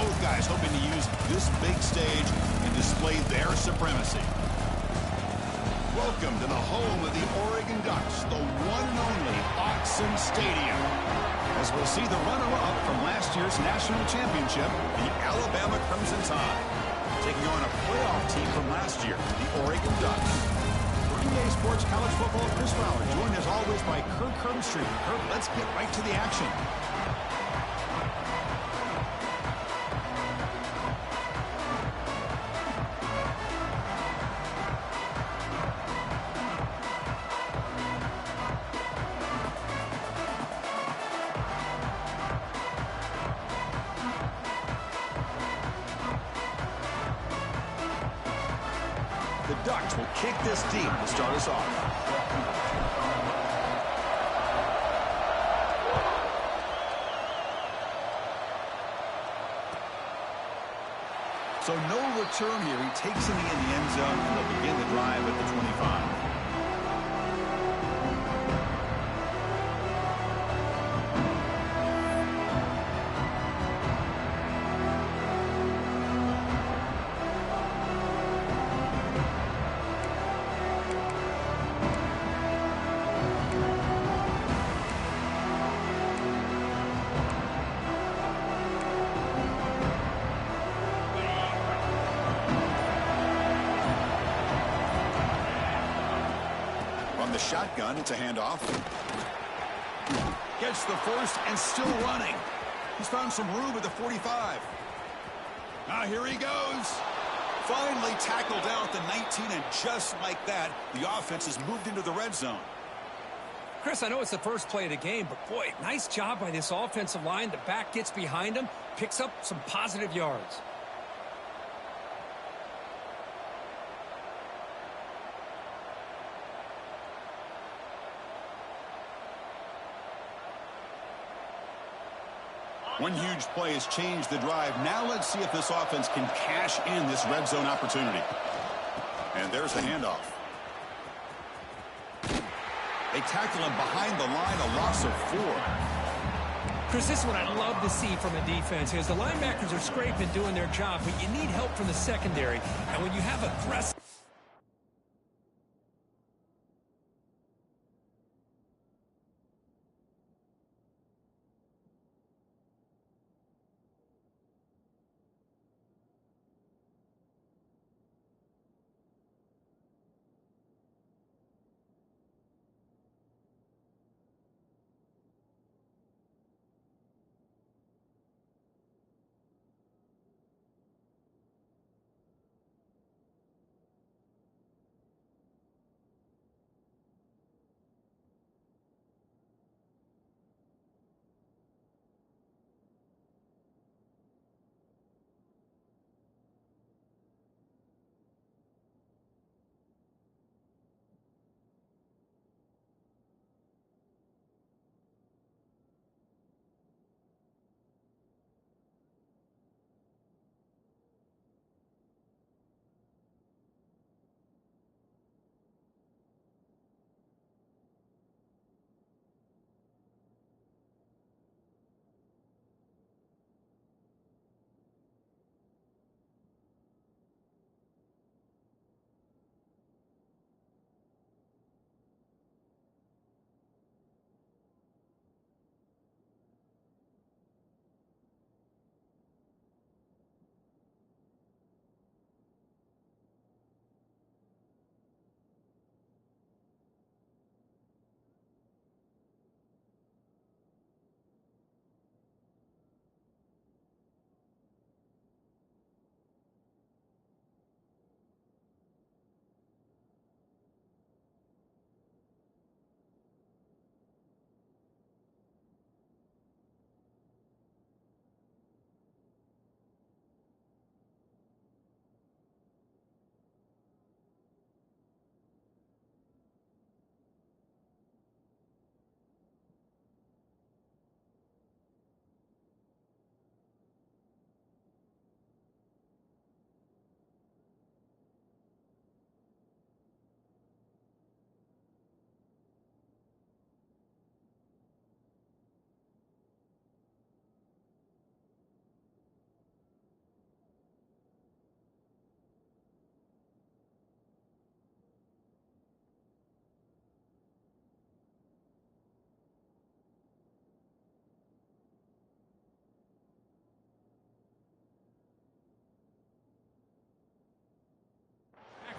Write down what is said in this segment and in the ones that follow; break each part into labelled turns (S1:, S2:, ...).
S1: Both guys hoping to use this big stage and display their supremacy. Welcome to the home of the Oregon Ducks, the one and only Autzen Stadium. As we'll see the runner-up from last year's national championship, the Alabama Crimson Tide, taking on a playoff team from last year, the Oregon Ducks. For EA Sports College Football, Chris Fowler, joined as always by Kirk Herbstreit. Kirk, let's get right to the action. The Ducks will kick this deep to start us off. So no return here. He takes it in the end zone, and they'll begin the drive at the 25. Shotgun, it's a handoff. Gets the first and still running. He's found some room at the 45. Now here he goes. Finally tackled down at the 19, and just like that, the offense has moved into the red zone.
S2: Chris, I know it's the first play of the game, but boy, nice job by this offensive line. The back gets behind him, picks up some positive yards.
S1: One huge play has changed the drive. Now let's see if this offense can cash in this red zone opportunity. And there's the handoff. They tackle him behind the line, a loss of 4.
S2: Chris, this is what I love to see from a defense is the linebackers are scraping, doing their job, but you need help from the secondary. And when you have aggressive...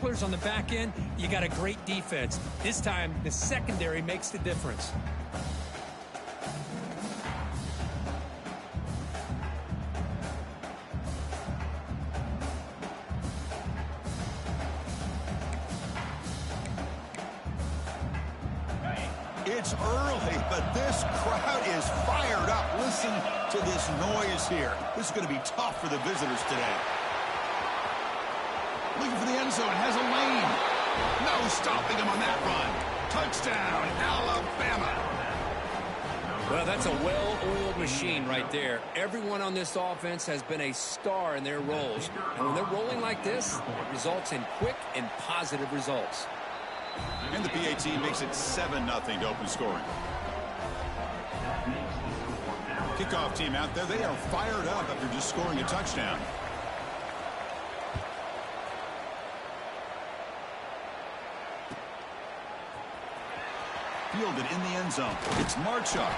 S2: tacklers on the back end, you got a great defense. This time, the secondary makes the difference.
S1: It's early, but this crowd is fired up. Listen to this noise here. This is going to be tough for the visitors today. Looking for the end zone, has a lane. No stopping him on that run. Touchdown, Alabama.
S2: Well, that's a well-oiled machine right there. Everyone on this offense has been a star in their roles. And when they're rolling like this, it results in quick and positive results.
S1: And the PAT makes it 7-0 to open scoring. Kickoff team out there, they are fired up after just scoring a touchdown. Fielded in the end zone. It's Marchuk.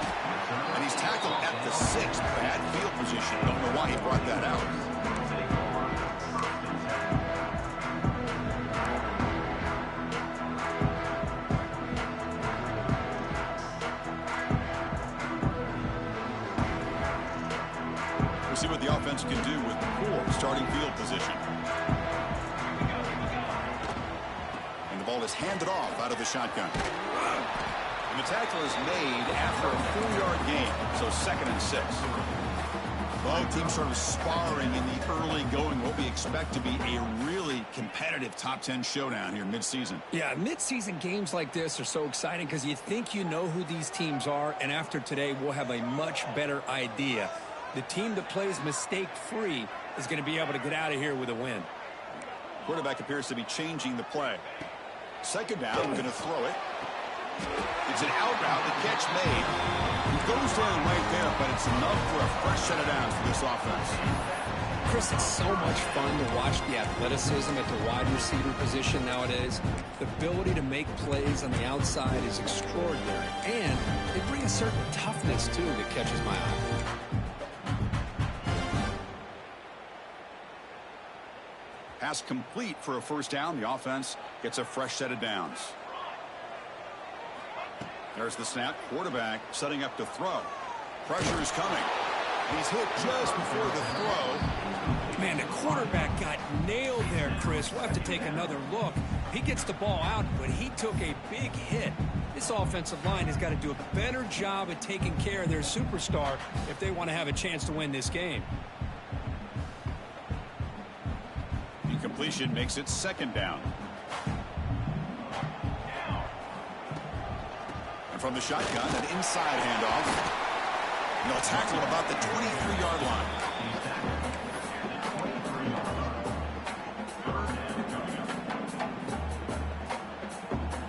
S1: And he's tackled at the 6. Bad field position. Don't know why he brought that out. We'll see what the offense can do with poor starting field position. And the ball is handed off out of the shotgun. And the tackle is made after a 4-yard gain, so 2nd and 6. Both teams sort of sparring in the early going. What we expect to be a really competitive top 10 showdown here mid-season.
S2: Yeah, mid-season games like this are so exciting because you think you know who these teams are, and after today we'll have a much better idea. The team that plays mistake-free is going to be able to get out of here with a win.
S1: Quarterback appears to be changing the play. 2nd down, we're going to throw it. It's an out route, the catch made. He goes down right there, but it's enough for a fresh set of downs for this offense.
S2: Chris, it's so much fun to watch the athleticism at the wide receiver position nowadays. The ability to make plays on the outside is extraordinary, and they bring a certain toughness, too, that catches my eye.
S1: Pass complete for a 1st down. The offense gets a fresh set of downs. There's the snap. Quarterback setting up to throw. Pressure is coming. He's hit just before the throw.
S2: Man, the quarterback got nailed there, Chris. We'll have to take another look. He gets the ball out, but he took a big hit. This offensive line has got to do a better job at taking care of their superstar if they want to have a chance to win this game.
S1: Incompletion makes it 2nd down. And from the shotgun, an inside handoff. And they'll tackle him about the 23-yard line.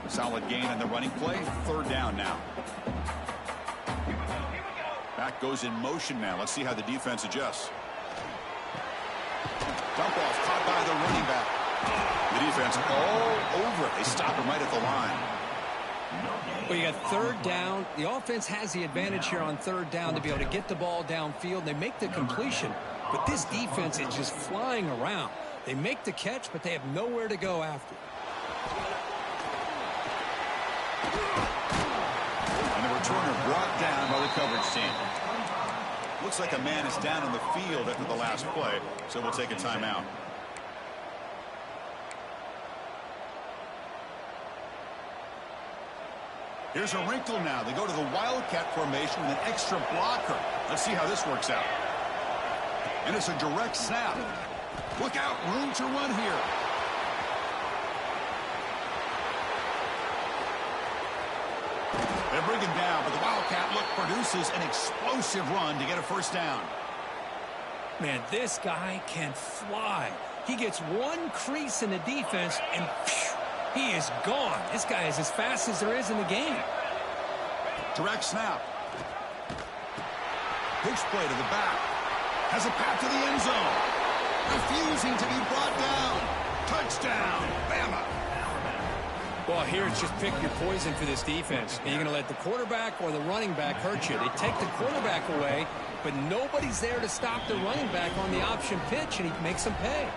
S1: Solid gain in the running play. 3rd down now. Back goes in motion now. Let's see how the defense adjusts. Dump off caught by the running back. The defense all over it. They stop him right at the line.
S2: Well, you got 3rd down. The offense has the advantage here on 3rd down to be able to get the ball downfield. They make the completion, but this defense is just flying around. They make the catch, but they have nowhere to go after.
S1: And the returner brought down by the coverage team. Looks like a man is down in the field after the last play, so we'll take a timeout. Here's a wrinkle now. They go to the Wildcat formation with an extra blocker. Let's see how this works out. And it's a direct snap. Look out, room to run here. They bring him down, but the Wildcat look produces an explosive run to get a 1st down.
S2: Man, this guy can fly. He gets one crease in the defense, and phew, he is gone. This guy is as fast as there is in the game.
S1: Direct snap. Pitch play to the back. Has a path to the end zone. Refusing to be brought down. Touchdown, Bama.
S2: Well, here it's just pick your poison for this defense. Are you going to let the quarterback or the running back hurt you? They take the quarterback away, but nobody's there to stop the running back on the option pitch, and he makes them pay.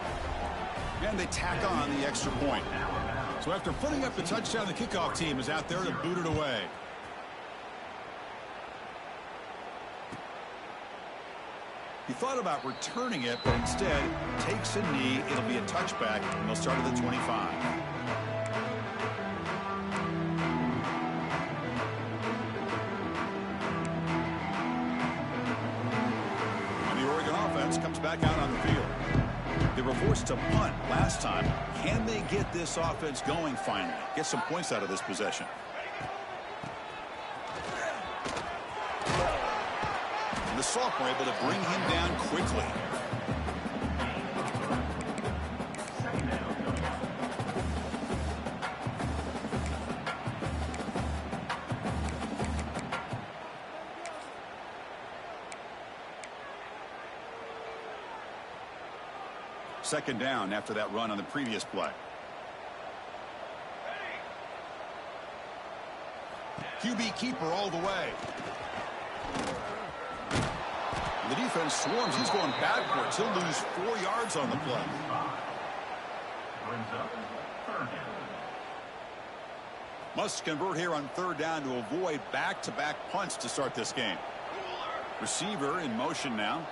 S1: And they tack on the extra point. So after putting up the touchdown, the kickoff team is out there to boot it away. He thought about returning it, but instead takes a knee. It'll be a touchback, and they'll start at the 25. And the Oregon offense comes back out on the field. They were forced to punt last time. Can they get this offense going finally? Get some points out of this possession. The sophomore able to bring him down quickly. Second down after that run on the previous play. QB keeper all the way. The defense swarms. He's going backwards. He'll lose 4 yards on the play. Must convert here on third down to avoid back-to-back punts to start this game. Receiver in motion now.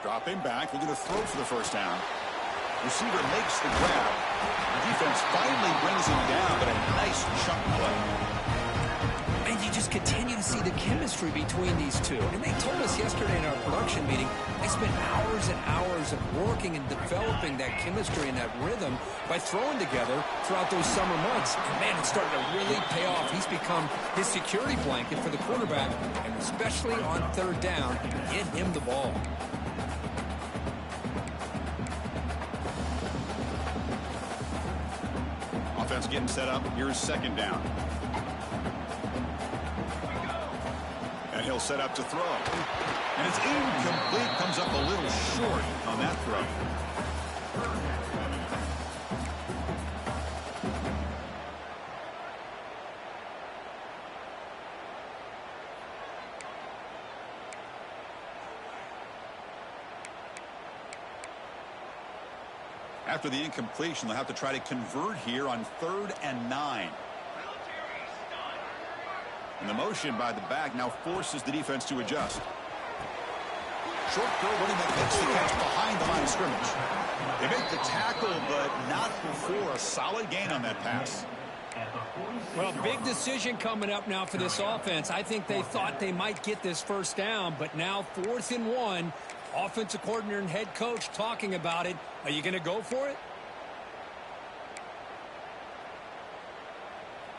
S1: Dropping back. Looking to throw for the first down. Receiver makes the grab. The defense finally brings him down, but a nice chunk play.
S2: And you just continue to see the chemistry between these two. And they told us yesterday in our production meeting, they spent hours and hours of working and developing that chemistry and that rhythm by throwing together throughout those summer months. And man, it's starting to really pay off. He's become his security blanket for the quarterback, and especially on third down, get him the ball.
S1: Offense getting set up. Here's second down. And he'll set up to throw. And it's incomplete. Comes up a little short on that throw. After the incompletion, they'll have to try to convert here on 3rd and 9. And the motion by the back now forces the defense to adjust. Short throw, running that makes the catch behind the line of scrimmage. They make the tackle, but not before a solid gain on that pass.
S2: Well, big decision coming up now for this offense. I think they thought they might get this first down, but now 4th and 1. Offensive coordinator and head coach talking about it. Are you going to go for it?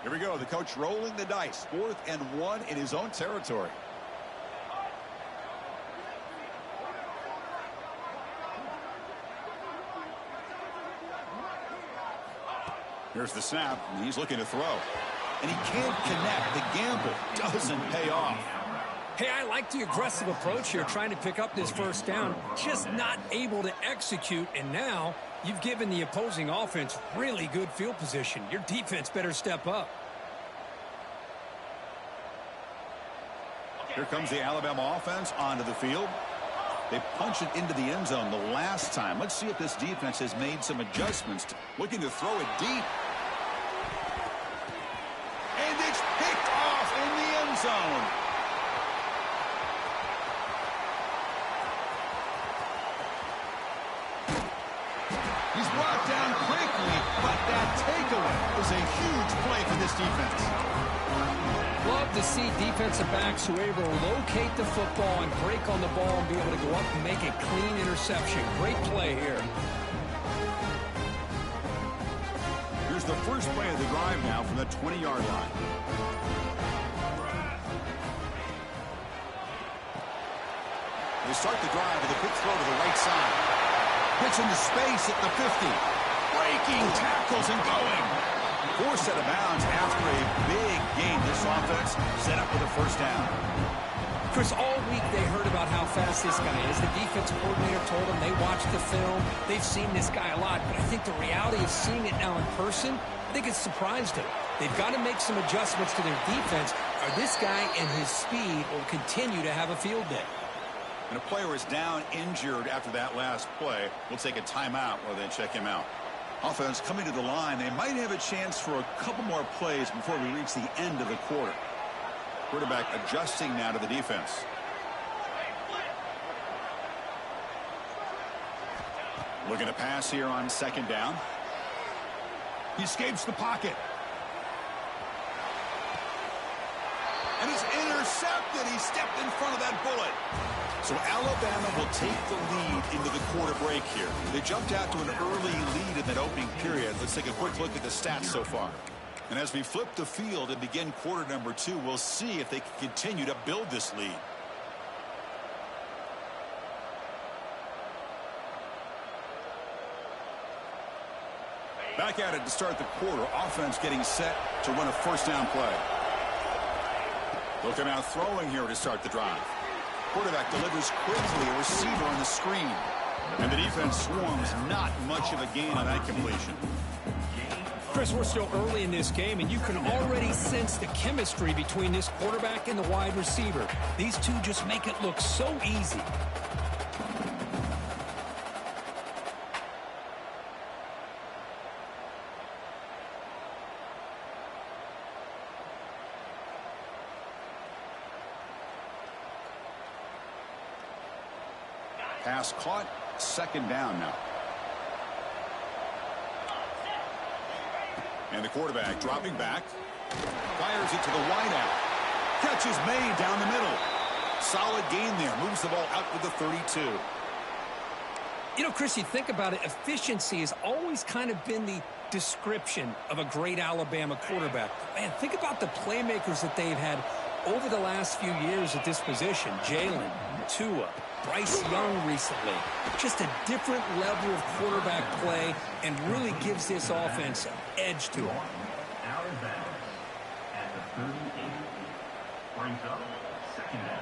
S1: Here we go. The coach rolling the dice. 4th and 1 in his own territory. Here's the snap, and he's looking to throw. And he can't connect. The gamble doesn't pay off.
S2: Hey, I like the aggressive approach here, trying to pick up this first down, just not able to execute, and now you've given the opposing offense really good field position. Your defense better step up.
S1: Here comes the Alabama offense onto the field. They punch it into the end zone the last time. Let's see if this defense has made some adjustments. Looking to throw it deep. And it's picked off in the end zone. He's brought down quickly, but that takeaway is a huge play for this defense.
S2: Love to see defensive backs who are able to locate the football and break on the ball and be able to go up and make a clean interception. Great play here.
S1: Here's the first play of the drive now from the 20-yard line. They start the drive with a quick throw to the right side. Pitch into space at the 50. Breaking tackles and going. Forced out of bounds after a big game. This offense set up with a first down.
S2: Chris, all week they heard about how fast this guy is. The defensive coordinator told them they watched the film. They've seen this guy a lot. But I think the reality of seeing it now in person, I think it's surprised them. They've got to make some adjustments to their defense, or this guy and his speed will continue to have a field day.
S1: And a player is down injured after that last play. We'll take a timeout while they check him out. Offense coming to the line. They might have a chance for a couple more plays before we reach the end of the quarter. Quarterback adjusting now to the defense. Looking to pass here on second down. He escapes the pocket. And it's intercepted. He stepped in front of that bullet. So Alabama will take the lead into the quarter break here. They jumped out to an early lead in that opening period. Let's take a quick look at the stats so far. And as we flip the field and begin quarter number 2, we'll see if they can continue to build this lead. Back at it to start the quarter. Offense getting set to run a first down play. Looking out throwing here to start the drive. Quarterback delivers quickly, a receiver on the screen. And the defense swarms, not much of a gain on that completion.
S2: Chris, we're still early in this game, and you can already sense the chemistry between this quarterback and the wide receiver. These two just make it look so easy.
S1: Pass caught, second down now. And the quarterback dropping back. Fires it to the wideout. Catch is made down the middle. Solid gain there. Moves the ball out to the 32.
S2: You know, Chris, you think about it, efficiency has always kind of been the description of a great Alabama quarterback. Man, think about the playmakers that they've had over the last few years at this position. Jalen, Tua, Bryce Young recently. Just a different level of quarterback play and really gives this offense an edge to it.
S3: Alabama at the 38 brings up second down.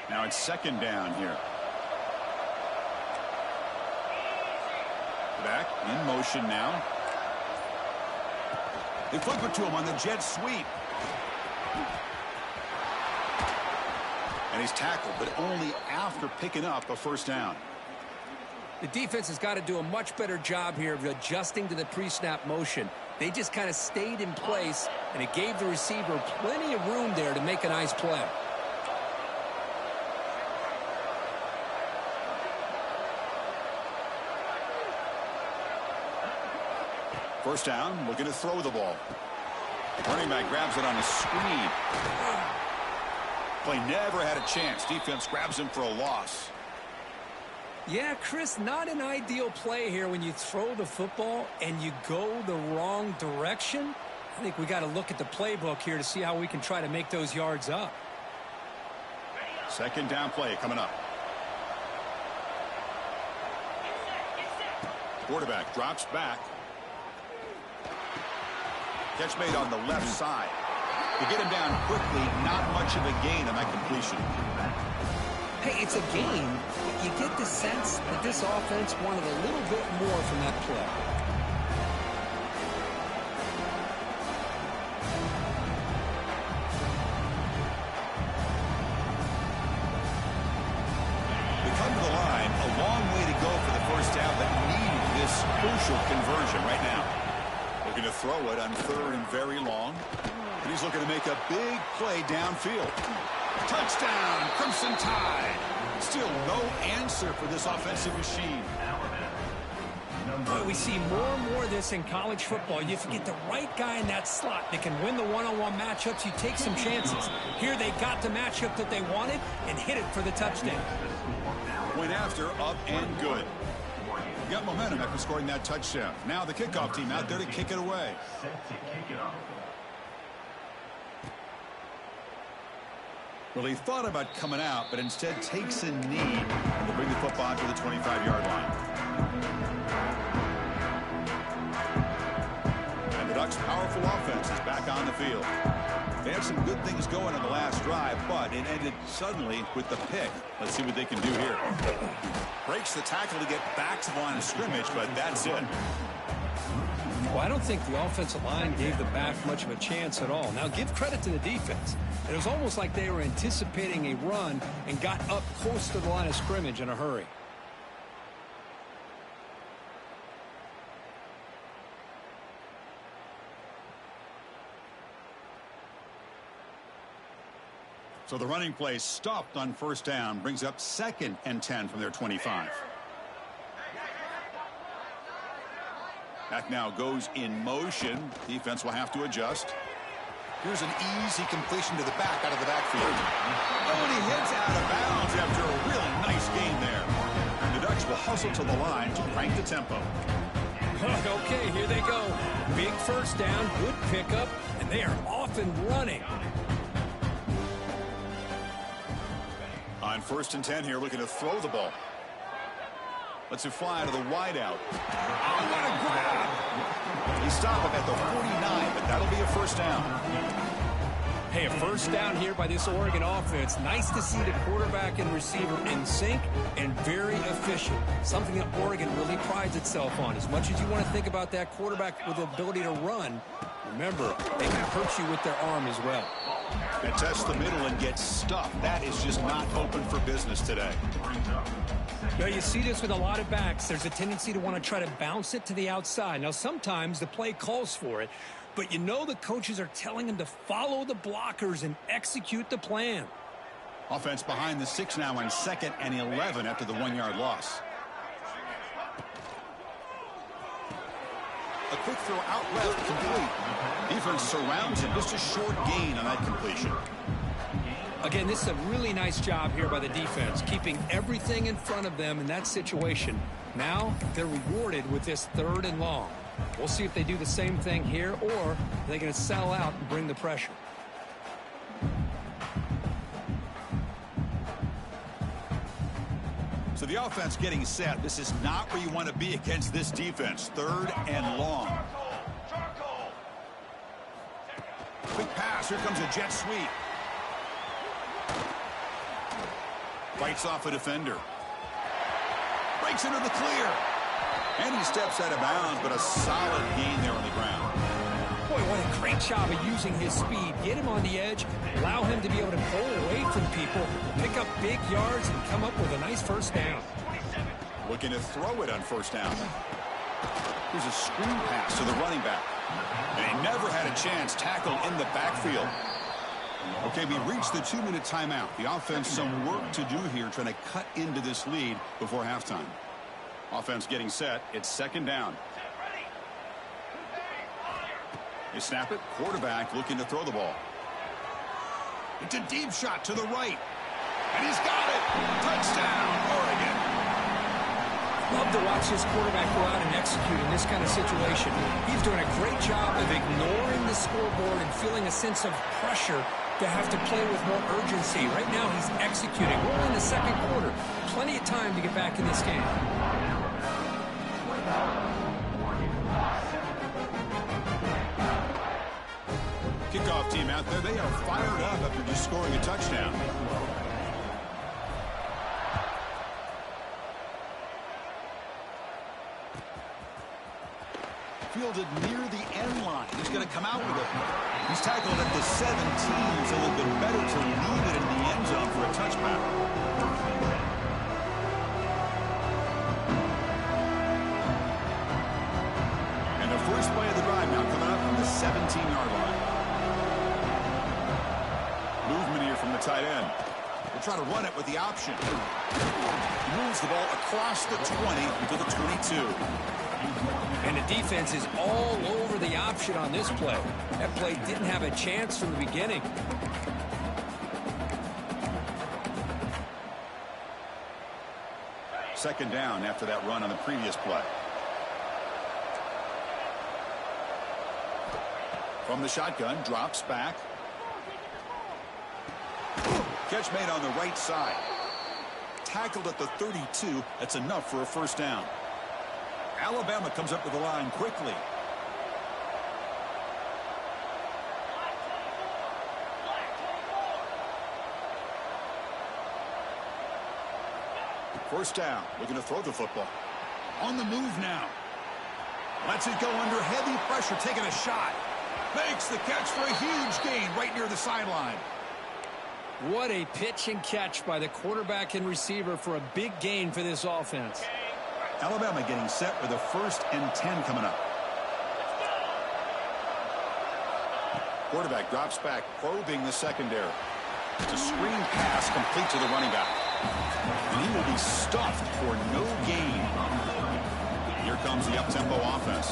S1: Now it's second down here. Back in motion now. They flip it to him on the jet sweep. And he's tackled, but only after picking up a first down.
S2: The defense has got to do a much better job here of adjusting to the pre-snap motion. They just kind of stayed in place, and it gave the receiver plenty of room there to make a nice play.
S1: First down, looking to throw the ball. Running back grabs it on a screen. Play never had a chance. Defense grabs him for a loss.
S2: Yeah, Chris, not an ideal play here when you throw the football and you go the wrong direction. I think we got to look at the playbook here to see how we can try to make those yards up.
S1: Second down play coming up. Quarterback drops back. Catch made on the left side. To get him down quickly, not much of a gain on that completion.
S2: Hey, it's a gain, but you get the sense that this offense wanted a little bit more from that play.
S1: They come to the line, a long way to go for the first down, but need this crucial conversion right now. Looking to throw it on third and very long. And he's looking to make a big play downfield. Touchdown, Crimson Tide. Still no answer for this offensive machine.
S2: Boy, we see more and more of this in college football. If you get the right guy in that slot that can win the one-on-one matchups, you take some chances. Here they got the matchup that they wanted and hit it for the touchdown.
S1: Point after, up and good. Got momentum after scoring that touchdown. Now the kickoff team out there to kick it away. Well, he thought about coming out, but instead takes a knee to bring the football to the 25-yard line. And the Ducks' powerful offense is back on the field. They had some good things going in the last drive, but it ended suddenly with the pick. Let's see what they can do here. Breaks the tackle to get back to the line of scrimmage, but that's it.
S2: Well, I don't think the offensive line gave the back much of a chance at all. Now, give credit to the defense. It was almost like they were anticipating a run and got up close to the line of scrimmage in a hurry.
S1: So the running play stopped on first down, brings up 2nd and 10 from their 25. Back now goes in motion. Defense will have to adjust. Here's an easy completion to the back out of the backfield. Oh, and he hits out of bounds after a really nice gain there. The Ducks will hustle to the line to crank the tempo.
S2: Okay, here they go. Big first down, good pickup, and they are off and running.
S1: On 1st and 10 here, looking to throw the ball. Lets it fly to the wideout. Oh, what a grab! He stopped him at the 49, but that'll be a first down.
S2: Hey, a first down here by this Oregon offense. Nice to see the quarterback and receiver in sync and very efficient. Something that Oregon really prides itself on. As much as you want to think about that quarterback with the ability to run, remember, they can hurt you with their arm as well.
S1: And test the middle and get stuffed. That is just not open for business today.
S2: Now, you see this with a lot of backs. There's a tendency to want to try to bounce it to the outside. Now, sometimes the play calls for it, but you know the coaches are telling them to follow the blockers and execute the plan.
S1: Offense behind the 6 now on 2nd and 11 after the 1-yard loss. A quick throw out left, complete. Defense surrounds him. Just a short gain on that completion.
S2: Again, this is a really nice job here by the defense, keeping everything in front of them in that situation. Now they're rewarded with this 3rd and long. We'll see if they do the same thing here, or they're going to sell out and bring the pressure.
S1: So the offense getting set. This is not where you want to be against this defense. 3rd and long. Quick pass. Here comes a jet sweep. Bites off a defender. Breaks into the clear. And he steps out of bounds, but a solid gain there on the ground.
S2: Boy, what a great job of using his speed. Get him on the edge, allow him to be able to pull away from people, pick up big yards, and come up with a nice first down.
S1: Looking to throw it on first down. Here's a screen pass to the running back. And he never had a chance tackled in the backfield. Okay, we reached the 2-minute timeout. The offense some work to do here, trying to cut into this lead before halftime. Offense getting set. It's 2nd down. They snap it. Quarterback looking to throw the ball. It's a deep shot to the right. And he's got it. Touchdown, Oregon.
S2: Love to watch this quarterback go out and execute in this kind of situation. He's doing a great job of ignoring the scoreboard and feeling a sense of pressure to have to play with more urgency. Right now he's executing. We're in the 2nd quarter. Plenty of time to get back in this game.
S1: Kickoff team out there. They are fired up after just scoring a touchdown. Fielded near the end line. He's going to come out with it. He's tackled at the 17, so it would have been better to leave it in the end zone for a touchback. And the first play of the drive now coming up from the 17-yard line. Movement here from the tight end. We'll try to run it with the option. He moves the ball across the 20 to the 22.
S2: And the defense is all over the option on this play. That play didn't have a chance from the beginning.
S1: Second down after that run on the previous play. From the shotgun, drops back. Catch made on the right side. Tackled at the 32. That's enough for a first down. Alabama comes up to the line quickly. First down, looking to throw the football. On the move now. Lets it go under heavy pressure, taking a shot. Makes the catch for a huge gain right near the sideline.
S2: What a pitch and catch by the quarterback and receiver for a big gain for this offense.
S1: Alabama getting set with a 1st and 10 coming up. Quarterback drops back, probing the secondary. It's a screen pass complete to the running back. And he will be stuffed for no gain. Here comes the up-tempo offense.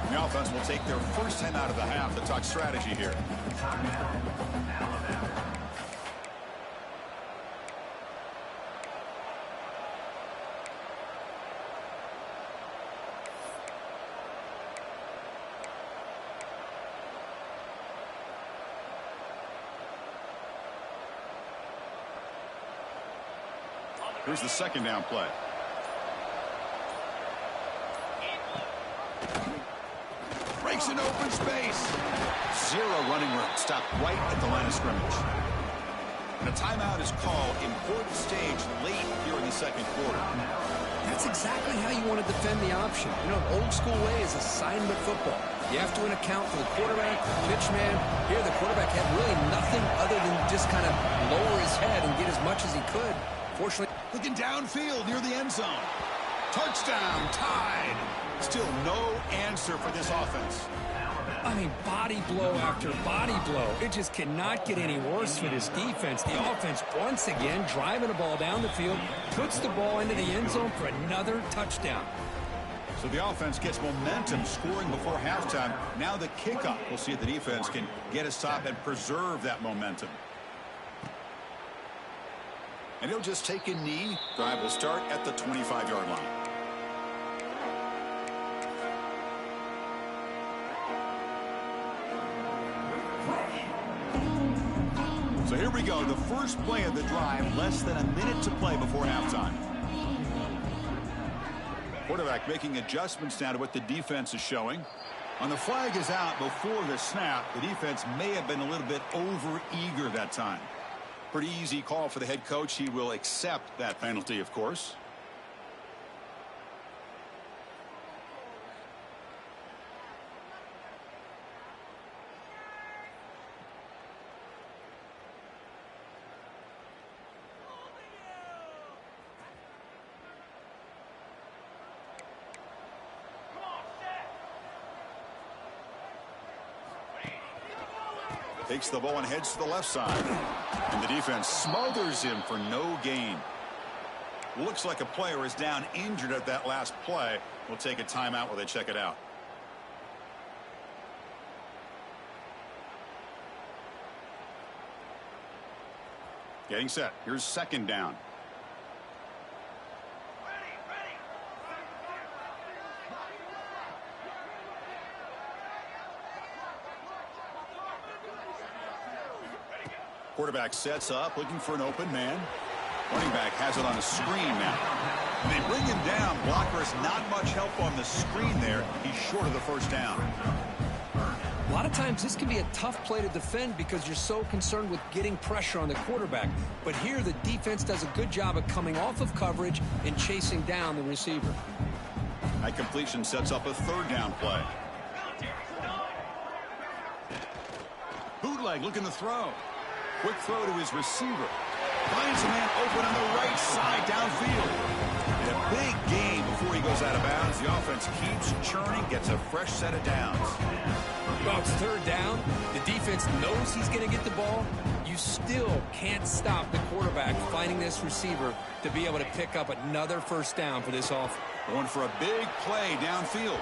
S1: The offense will take their first 10 out of the half to talk strategy here. Here's the second down play. Breaks an open space. Zero running room. Stopped right at the line of scrimmage. And a timeout is called. Important stage late here in the second quarter.
S2: That's exactly how you want to defend the option. You know, old school way is assignment football. You have to account for the quarterback, the pitch man. Here, the quarterback had really nothing other than just kind of lower his head and get as much as he could. Fortunately,
S1: looking downfield near the end zone. Touchdown, tied. Still no answer for this offense.
S2: I mean, body blow after body blow. It just cannot get any worse for this defense. The offense, once again, driving the ball down the field, puts the ball into the end zone for another touchdown.
S1: So the offense gets momentum, scoring before halftime. Now the kickoff. We'll see if the defense can get a stop and preserve that momentum. And he'll just take a knee. Drive will start at the 25-yard line. So here we go, the first play of the drive, less than a minute to play before halftime. Quarterback making adjustments now to what the defense is showing. On the flag is out before the snap. The defense may have been a little bit over-eager that time. Pretty easy call for the head coach. He will accept that penalty, of course. Takes the ball and heads to the left side. And the defense smothers him for no gain. Looks like a player is down injured at that last play. We'll take a timeout while they check it out. Getting set. Here's second down. Quarterback sets up, looking for an open man. Running back has it on a screen now. They bring him down. Blocker has not much help on the screen there. He's short of the first down.
S2: A lot of times this can be a tough play to defend because you're so concerned with getting pressure on the quarterback. But here the defense does a good job of coming off of coverage and chasing down the receiver.
S1: That completion sets up a third down play. Bootleg looking to throw. Quick throw to his receiver. Finds a man open on the right side downfield. And a big gain before he goes out of bounds. The offense keeps churning, gets a fresh set of downs.
S2: Well, it's third down. The defense knows he's going to get the ball. You still can't stop the quarterback finding this receiver to be able to pick up another first down for this offense.
S1: Going for a big play downfield.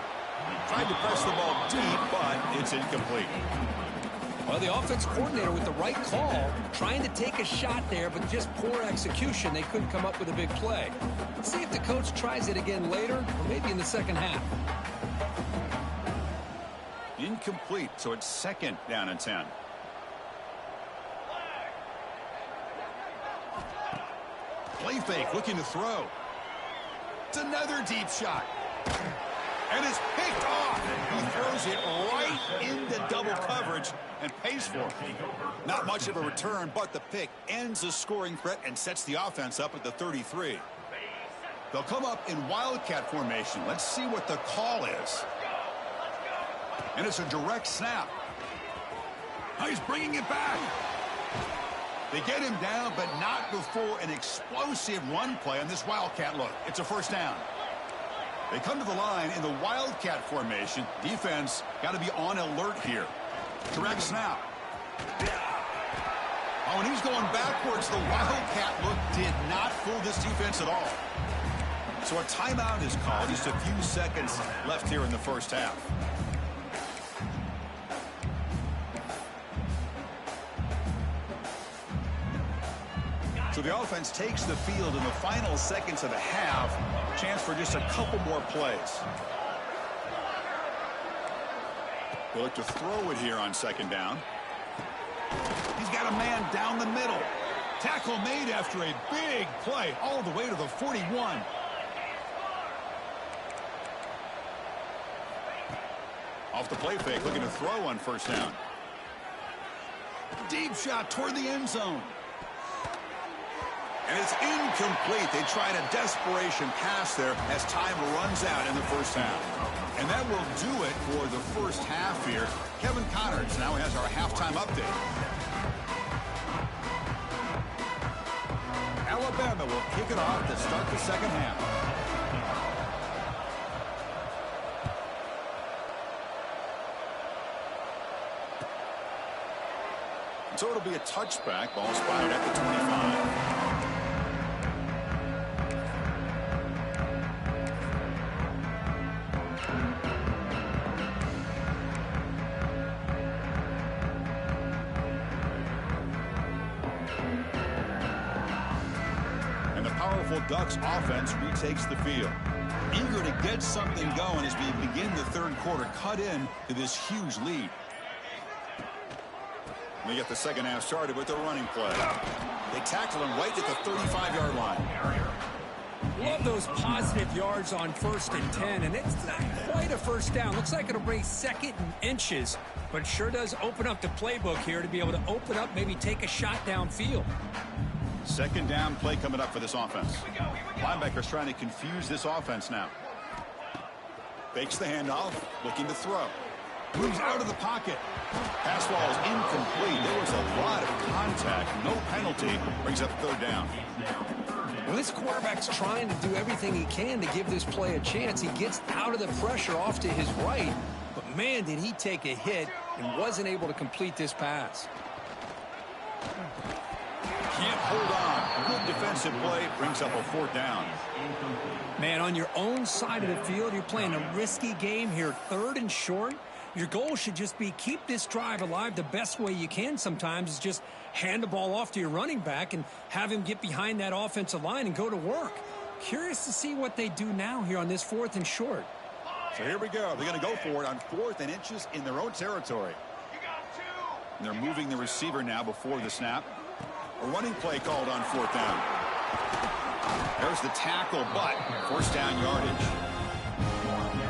S1: Tried to press the ball deep, but it's incomplete.
S2: Well, the offense coordinator with the right call, trying to take a shot there, but just poor execution. They couldn't come up with a big play. Let's see if the coach tries it again later, or maybe in the second half.
S1: Incomplete, so it's second down and 10. Play fake, looking to throw. It's another deep shot. And it's picked off. He throws it right right into double coverage and pays for it. Not much of a return, but the pick ends the scoring threat and sets the offense up at the 33. They'll come up in wildcat formation. Let's see what the call is. And it's a direct snap. Oh, he's bringing it back. They get him down, but not before an explosive run play on this wildcat look. It's a first down. They come to the line in the wildcat formation. Defense got to be on alert here. Direct snap. Oh, and he's going backwards. The wildcat look did not fool this defense at all. So a timeout is called. Just a few seconds left here in the first half. So the offense takes the field in the final seconds of the half. Chance for just a couple more plays. They look to throw it here on second down. He's got a man down the middle. Tackle made after a big play all the way to the 41. Off the play fake, looking to throw on first down. Deep shot toward the end zone. And it's incomplete. They tried a desperation pass there as time runs out in the first half. And that will do it for the first half here. Kevin Connors now has our halftime update. Alabama will kick it off to start the second half. So it'll be a touchback. Ball spotted at the 25. And the powerful Ducks offense retakes the field. Eager to get something going as we begin the third quarter. Cut in to this huge lead. They get the second half started with their running play. They tackle him right at the 35-yard line.
S2: Love those positive yards on 1st and 10, and it's not quite a first down. Looks like it'll bring second and inches, but sure does open up the playbook here to be able to open up, maybe take a shot downfield.
S1: Second down play coming up for this offense. Linebackers trying to confuse this offense now. Fakes the handoff, looking to throw. Moves out of the pocket. Pass ball is incomplete. There was a lot of contact. No penalty. Brings up third down.
S2: Well, this quarterback's trying to do everything he can to give this play a chance. He gets out of the pressure off to his right, but man, did he take a hit and wasn't able to complete this pass.
S1: Can't hold on. Good defensive play. Brings up a fourth down.
S2: Man, on your own side of the field, you're playing a risky game here. 3rd and short. Your goal should just be keep this drive alive the best way you can sometimes is just hand the ball off to your running back and have him get behind that offensive line and go to work. Curious to see what they do now here on this 4th and short.
S1: So here we go. They're going to go for it on 4th and inches in their own territory. And they're moving the receiver now before the snap. A running play called on 4th down. There's the tackle, but first down yardage.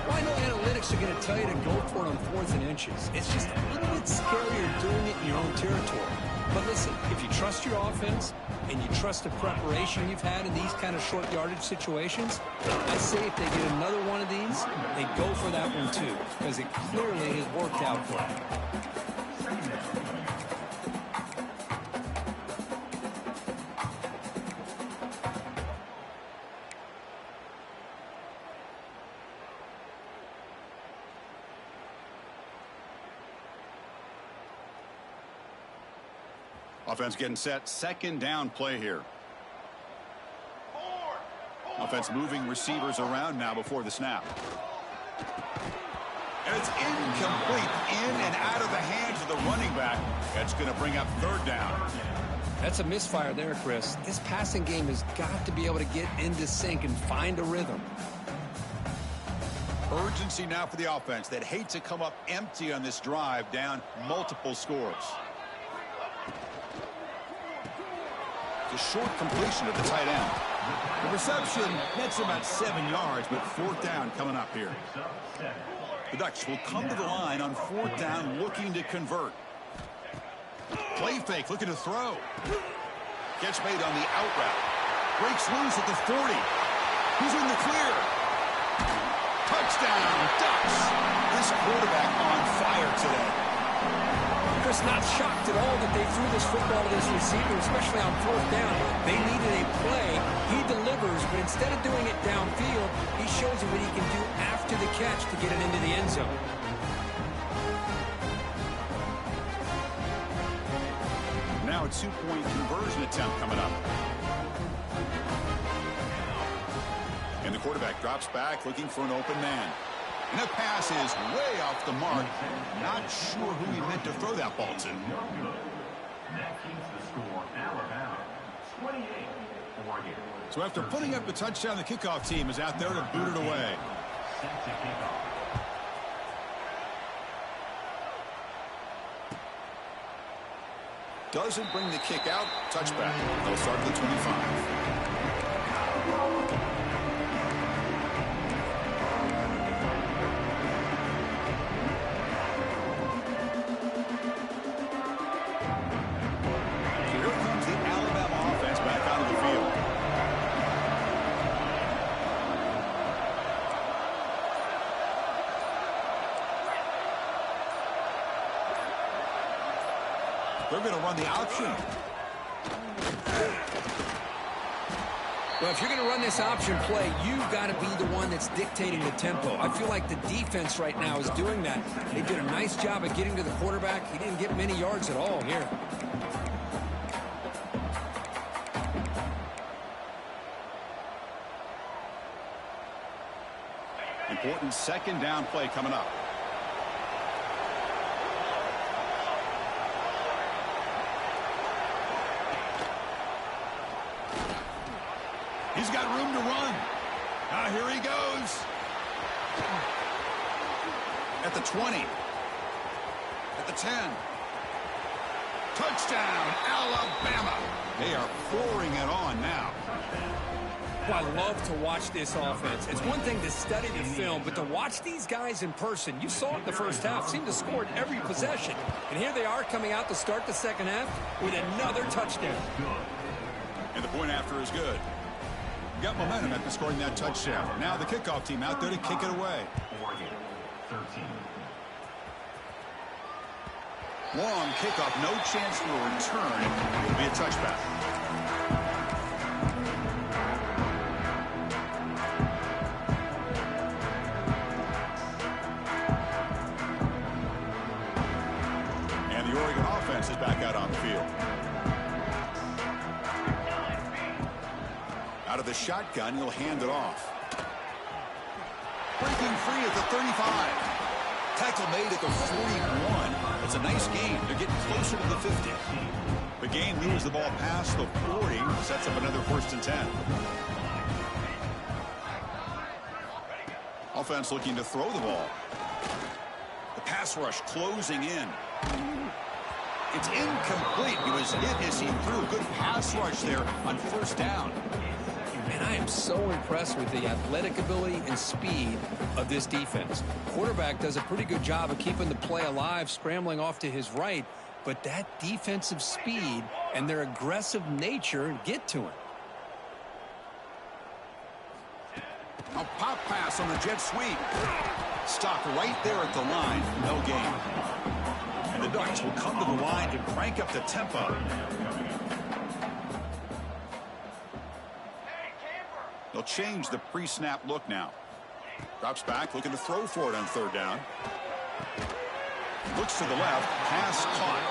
S2: Well, I know analytics are going to tell you to go for it on 4th and inches. It's just a little bit scarier doing it in your own territory. But listen, if you trust your offense and you trust the preparation you've had in these kind of short yardage situations, I say if they get another one of these, they go for that one too, because it clearly has worked out for them.
S1: Offense getting set. Second down play here. Offense moving receivers around now before the snap. And it's incomplete. In and out of the hands of the running back. That's going to bring up third down.
S2: That's a misfire there, Chris. This passing game has got to be able to get into sync and find a rhythm.
S1: Urgency now for the offense that hate to come up empty on this drive, down multiple scores. The short completion of the tight end. The reception nets about 7 yards, but fourth down coming up here. The Ducks will come to the line on 4th down, looking to convert. Play fake, looking to throw. Gets made on the out route. Breaks loose at the 40. He's in the clear. Touchdown, Ducks. This quarterback on fire today.
S2: Chris, not shocked at all that they threw this football to this receiver, especially on 4th down. They needed a play. He delivers, but instead of doing it downfield, he shows them what he can do after the catch to get it into the end zone.
S1: Now a 2-point conversion attempt coming up. And the quarterback drops back looking for an open man. And that pass is way off the mark. Not sure who he meant to throw that ball to.
S3: That keeps the score Alabama 28.
S1: So after putting up the touchdown, the kickoff team is out there to boot it away.
S3: Set to kick off.
S1: Doesn't bring the kick out. Touchback. They'll start at the 25. They're going to run the option.
S2: Well, if you're going to run this option play, you've got to be the one that's dictating the tempo. I feel like the defense right now is doing that. They did a nice job of getting to the quarterback. He didn't get many yards at all here.
S1: Important 2nd down play coming up. He's got room to run. Now here he goes. At the 20. At the 10. Touchdown, Alabama. They are pouring it on now.
S2: Well, I love to watch this offense. It's one thing to study the film, but to watch these guys in person, you saw it in the first half, seemed to score in every possession. And here they are coming out to start the second half with another touchdown.
S1: And the point after is good. Got momentum after scoring that touchdown. Now the kickoff team out there to kick it away. Long kickoff, no chance for a return. It'll be a touchback. And the Oregon offense is back out on the field. Out of the shotgun, he'll hand it off. Breaking free at the 35. Tackle made at the 41. It's a nice game. They're getting closer to the 50. The game moves the ball past the 40. Sets up another 1st and 10. Offense looking to throw the ball. The pass rush closing in. It's incomplete. He was hit as he threw. Good pass rush there on 1st down.
S2: Man, I am so impressed with the athletic ability and speed of this defense. Quarterback does a pretty good job of keeping the play alive, scrambling off to his right, but that defensive speed and their aggressive nature get to him.
S1: A pop pass on the jet sweep. Stopped right there at the line. No gain. And the Ducks will come to the line to crank up the tempo. They'll change the pre-snap look now. Drops back, looking to throw for it on 3rd down. Looks to the left, pass caught.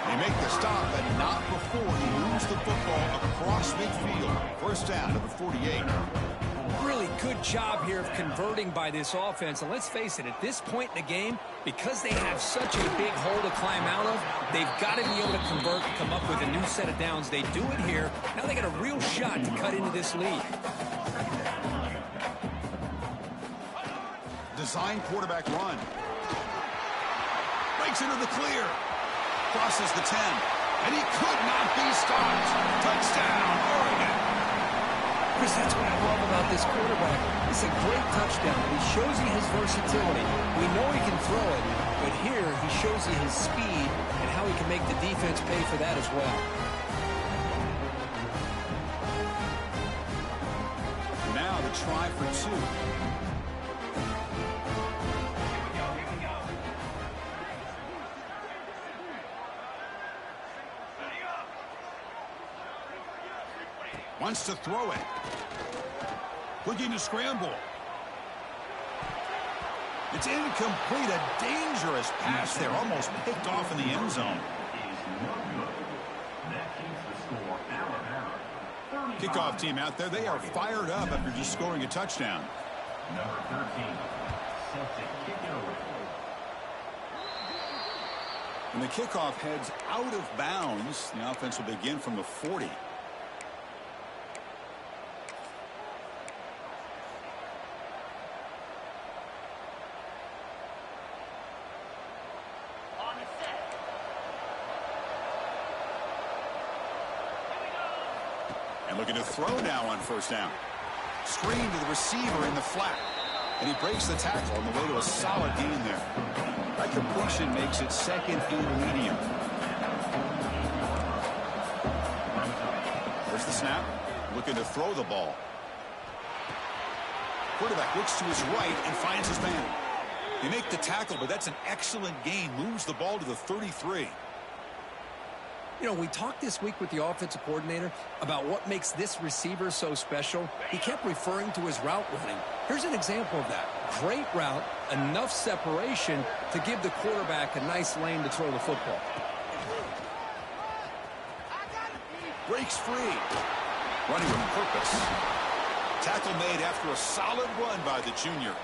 S1: They make the stop, but not before he moves the football across midfield. 1st down to the 48.
S2: Really good job here of converting by this offense. And let's face it, at this point in the game, because they have such a big hole to climb out of, they've got to be able to convert and come up with a new set of downs. They do it here. Now they got a real shot to cut into this lead.
S1: Design quarterback run. Breaks into the clear. Crosses the 10. And he could not be stopped. Touchdown, Oregon.
S2: Chris, that's what I love about this quarterback. It's a great touchdown. He shows you his versatility. We know he can throw it, but here he shows you his speed and how he can make the defense pay for that as well.
S1: Now the try for two. Wants to throw it. Looking to scramble. It's incomplete. A dangerous pass there. Almost picked off in the end zone. Kickoff team out there. They are fired up after just scoring a touchdown.
S3: Number 13, set to kick it away.
S1: When the kickoff heads out of bounds, the offense will begin from the 40. And looking to throw now on first down. Screen to the receiver in the flat. And he breaks the tackle on the way to a solid gain there. That completion makes it second and medium. There's the snap. Looking to throw the ball. Quarterback looks to his right and finds his man. They make the tackle, but that's an excellent gain. Moves the ball to the 33.
S2: You know, we talked this week with the offensive coordinator about what makes this receiver so special. He kept referring to his route running. Here's an example of that. Great route, enough separation to give the quarterback a nice lane to throw the football.
S1: Breaks free. Running with purpose. Tackle made after a solid run by the junior.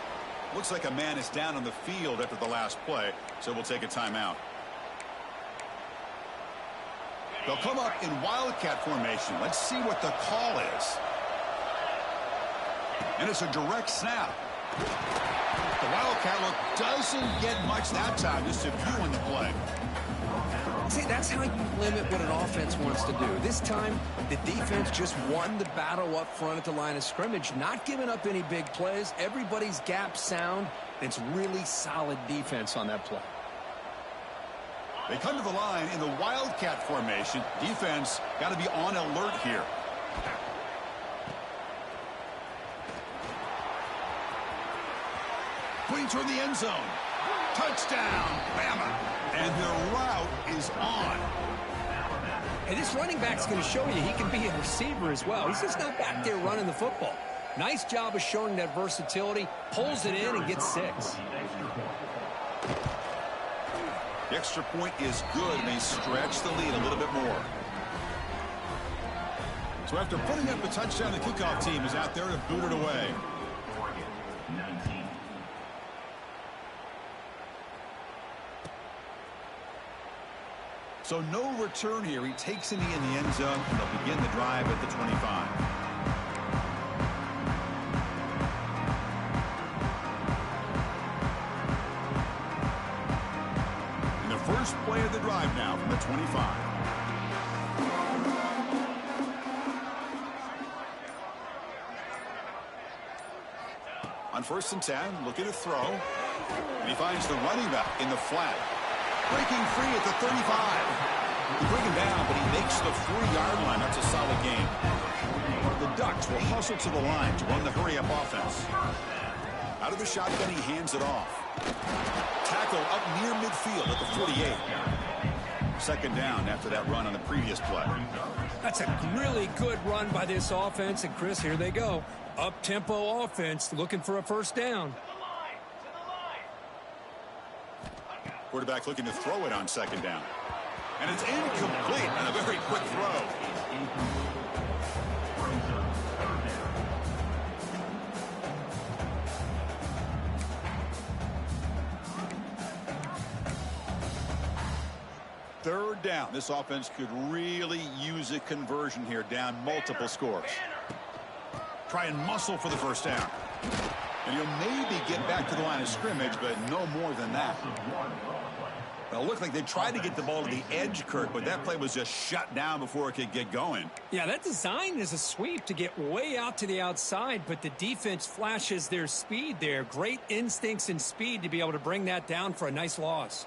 S1: Looks like a man is down on the field after the last play, so we'll take a timeout. They'll come up in Wildcat formation. Let's see what the call is. And it's a direct snap. The Wildcat look doesn't get much that time, just a few in the play.
S2: See, that's how you limit what an offense wants to do. This time, the defense just won the battle up front at the line of scrimmage, not giving up any big plays. Everybody's gap sound. It's really solid defense on that play.
S1: They come to the line in the Wildcat formation. Defense got to be on alert here. Putting toward the end zone. Touchdown, Bama. And their route is on.
S2: And this running back's going to show you he can be a receiver as well. He's just not back there running the football. Nice job of showing that versatility. Pulls it in and gets 6.
S1: The extra point is good, and they stretch the lead a little bit more. So after putting up a touchdown, the kickoff team is out there to boot it away. So no return here. He takes it in the end zone, and they'll begin the drive at the 25. First play of the drive now from the 25. On first and 10, looking to throw. And he finds the running back in the flat. Breaking free at the 35. They bring him down, but he makes the 3-yard line. That's a solid gain. The Ducks will hustle to the line to run the hurry-up offense. Out of the shotgun, he hands it off. Tackle up near midfield at the 48. Second down after that run on the previous play.
S2: That's a really good run by this offense. And, Chris, here they go. Up-tempo offense looking for a first down.
S1: Quarterback looking to throw it on second down. And it's incomplete on a very quick throw. Third down. This offense could really use a conversion here, down multiple scores. Try and muscle for the first down. And he'll maybe get back to the line of scrimmage, but no more than that. Well, it looked like they tried to get the ball to the edge, Kirk, but that play was just shut down before it could get going.
S2: Yeah, that design is a sweep to get way out to the outside, but the defense flashes their speed there. Great instincts and speed to be able to bring that down for a nice loss.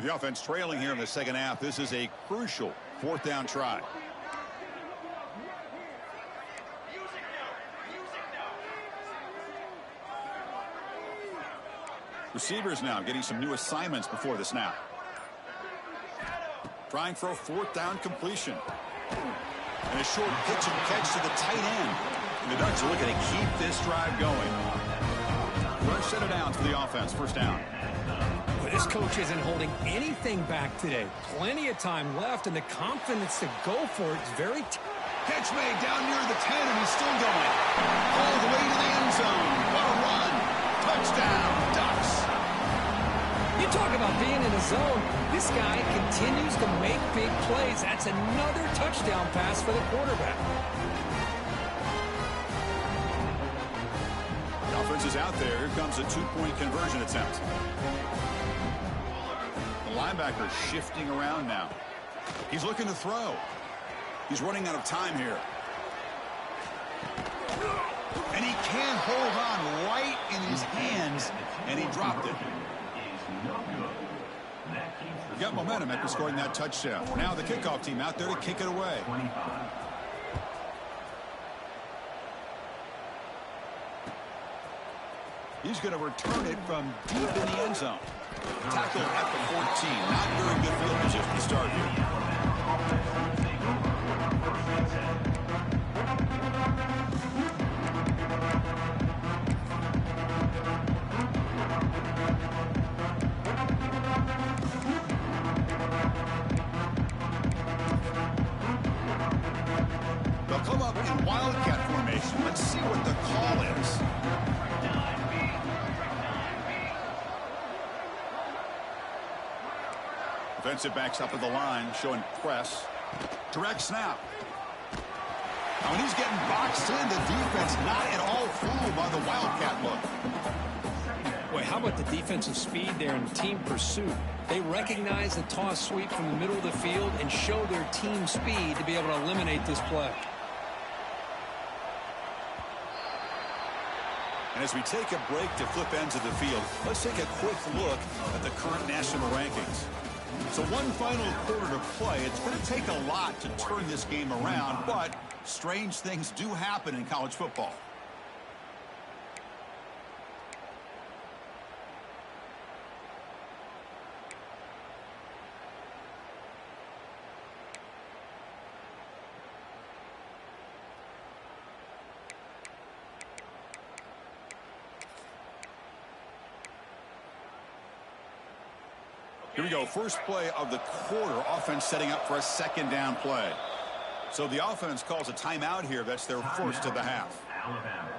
S1: The offense trailing here in the second half. This is a crucial fourth down try. Receivers now getting some new assignments before the snap. Trying for a fourth down completion. And a short pitch and catch to the tight end. And the Ducks are looking to keep this drive going. Fresh set of downs for the offense. First down.
S2: Well, this coach isn't holding anything back today. Plenty of time left, and the confidence to go for it is very
S1: Catch made down near the 10, and he's still going. All the way to the end zone. What a run. Touchdown, Ducks.
S2: You talk about being in a zone. This guy continues to make big plays. That's another touchdown pass for the quarterback.
S1: The offense is out there. Here comes a two-point conversion attempt. The linebacker shifting around now. He's looking to throw. He's running out of time here. And he can't hold on right in his hands, and he dropped it. Got momentum after scoring that touchdown. Now the kickoff team out there to kick it away. He's going to return it from deep in the end zone. Tackle at the 14. Not very good field position to start here. They'll come up in wildcat formation. Let's see what the call is. Defensive backs up at the line, showing press. Direct snap. Now when he's getting boxed in, the defense not at all fooled by the wildcat look.
S2: Boy, how about the defensive speed there and team pursuit? They recognize the toss sweep from the middle of the field and show their team speed to be able to eliminate this play.
S1: And as we take a break to flip ends of the field, let's take a quick look at the current national rankings. So one final quarter to play. It's going to take a lot to turn this game around, but strange things do happen in college football. Here we go. First play of the quarter. Offense setting up for a second down play. So the offense calls a timeout here. That's their first of the half.
S3: Alabama.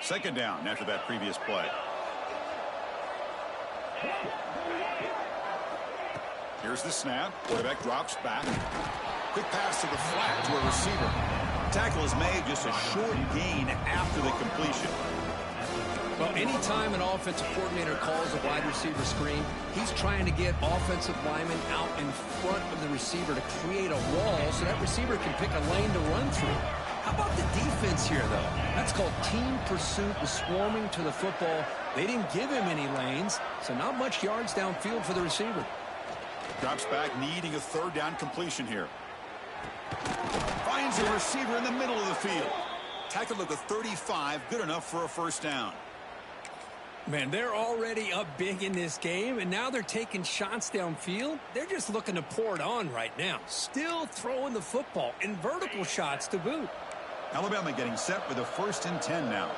S1: Second down after that previous play. Here's the snap. Quarterback drops back. Quick pass to the flat to a receiver. Tackle is made, just a short gain after the completion.
S2: Well, anytime an offensive coordinator calls a wide receiver screen, he's trying to get offensive linemen out in front of the receiver to create a wall so that receiver can pick a lane to run through. How about the defense here, though? That's called team pursuit and swarming to the football. They didn't give him any lanes, so not much yards downfield for the receiver.
S1: Drops back, needing a third down completion here. Finds a receiver in the middle of the field. Tackled at the 35, good enough for a first down.
S2: Man, they're already up big in this game, and now they're taking shots downfield. They're just looking to pour it on right now. Still throwing the football, and vertical shots to boot.
S1: Alabama getting set with a 1st and 10 now.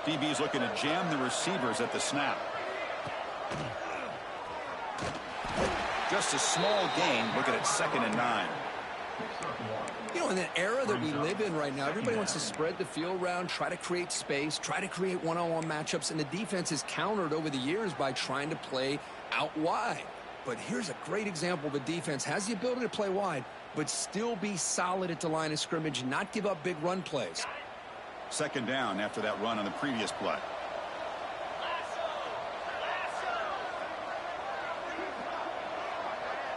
S1: DB's looking to jam the receivers at the snap. Just a small gain, looking at 2nd and 9.
S2: You know, in the era that we live in right now, everybody wants to spread the field around, try to create space, try to create one-on-one matchups, and the defense is countered over the years by trying to play out wide. but here's a great example. The defense has the ability to play wide, but still be solid at the line of scrimmage, not give up big run plays.
S1: Second down after that run on the previous play.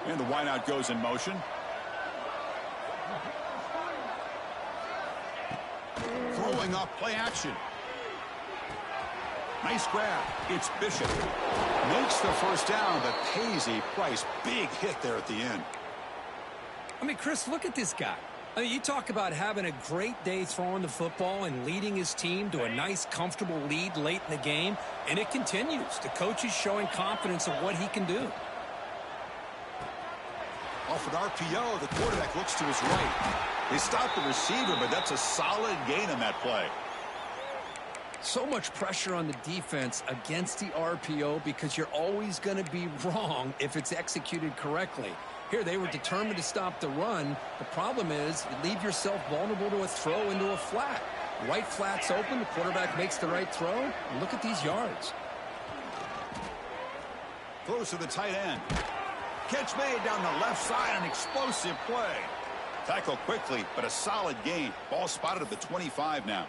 S1: And the wideout goes in motion. Throwing up play action. Nice grab. It's Bishop. Makes the first down, but pays a price. Big hit there at the end.
S2: I mean, Chris, look at this guy. I mean, you talk about having a great day throwing the football and leading his team to a nice, comfortable lead late in the game, and it continues. The coach is showing confidence of what he can do.
S1: Off an RPO, the quarterback looks to his right. They stop the receiver, but that's a solid gain on that play.
S2: So much pressure on the defense against the RPO because you're always going to be wrong if it's executed correctly. Here, they were determined to stop the run. The problem is you leave yourself vulnerable to a throw into a flat. Right flat's open. The quarterback makes the right throw. And look at these yards.
S1: Throws to the tight end. Catch made down the left side. An explosive play. Tackle quickly, but a solid gain. Ball spotted at the 25 now.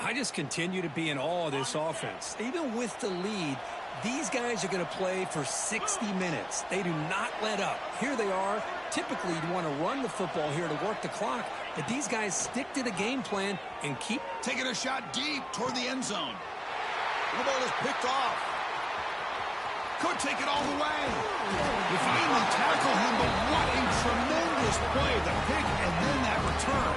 S2: I just continue to be in awe of this offense. Even with the lead, these guys are going to play for 60 minutes. They do not let up. Here they are. Typically, you want to run the football here to work the clock, but these guys stick to the game plan and keep
S1: taking a shot deep toward the end zone. The ball is picked off. Could take it all the way. They finally tackle him, but what a tremendous play. The pick and then that return.